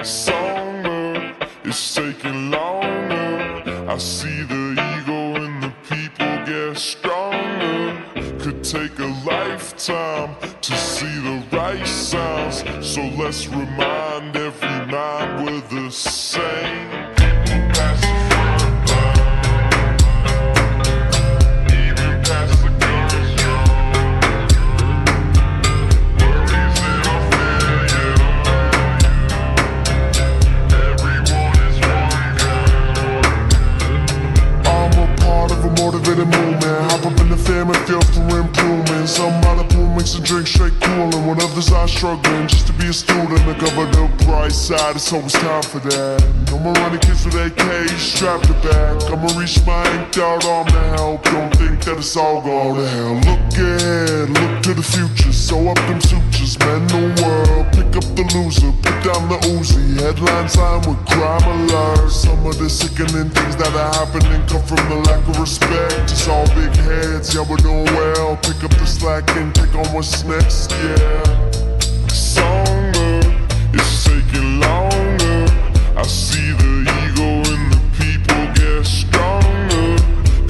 Songbird, it's taking longer. I see the ego in the people get stronger. Could take a lifetime to see the right sounds. So let's remind every mind we're the same. People pass the front line, even past the guns drawn. Worries that are failure. Everyone is one guy. I'm a part of a motivated movement. Hop up in the fam and feel for improvement. Somebody pull, mix and drink straight coolin'. When others are struggling just to be a student, I cover the bright side, it's always time for that. No more running kids with AKs strapped to back. I'ma reach my inked out arm to help. Don't think that it's all gone to hell. Look ahead, look to the future. Sew up them sutures, mend the world. Pick up the loser, put down the Uzi. Headlines sign with crime alert. Some of the sickening things that are happening come from the lack of respect. It's all big heads, yeah, we're doing well. Pick up the slack and take on what's next, yeah. Songbird, it's taking longer. I see the ego in the people get stronger.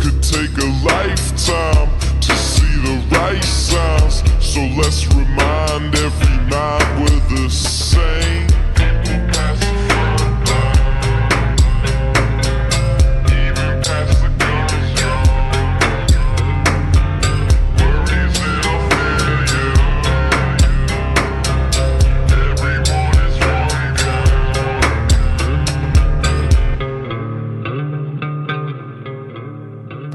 Could take a lifetime to see the right sounds. So let's remind every mind we're the same. People pass the front line, even past the guns drawn. Worries that are failure. Everyone is one guy.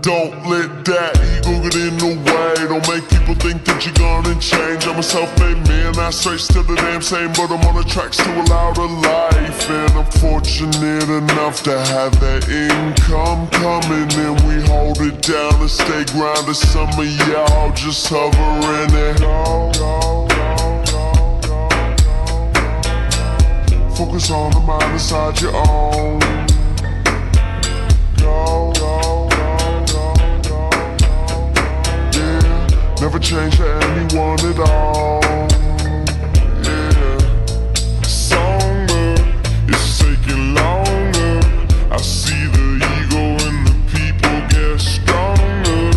Don't let that ego get in the way. Don't make people think that you're gonna change. I'm a self-made man, I say still the damn same, but I'm on the tracks to allow the life. And I'm fortunate enough to have that income coming, and we hold it down and stay grounded. Some of y'all just hovering it. Focus on the mind inside your own. Never change for anyone at all, yeah. Songbird, it's taking longer. I see the ego in the people get stronger.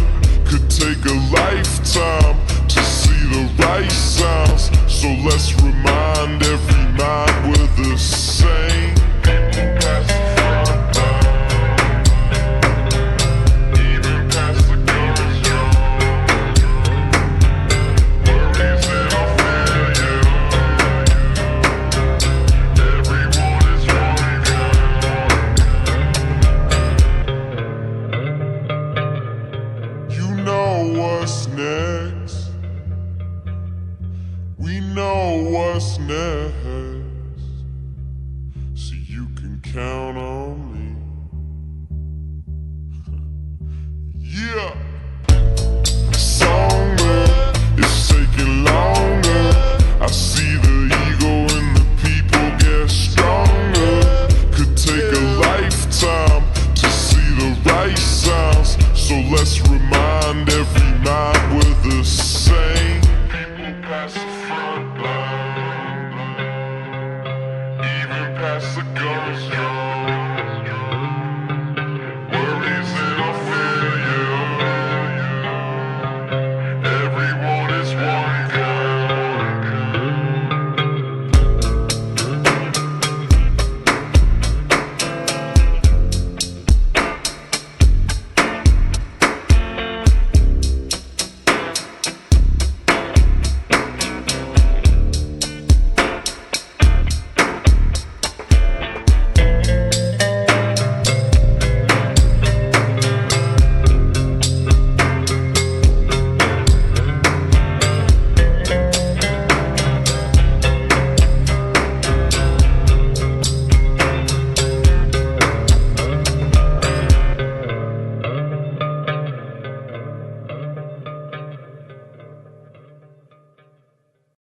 Could take a lifetime to see the right sounds. So let's remind every mind we're the same. People pass the front line, even past the guns drawn. What's next? We know what's next, so you can count on me. Yeah. Songbird, it's taking longer. I see the ego in the people get stronger. Could take a lifetime to see the right sounds. So let's remind every mind we're the same. People pass the front line, even past the guns.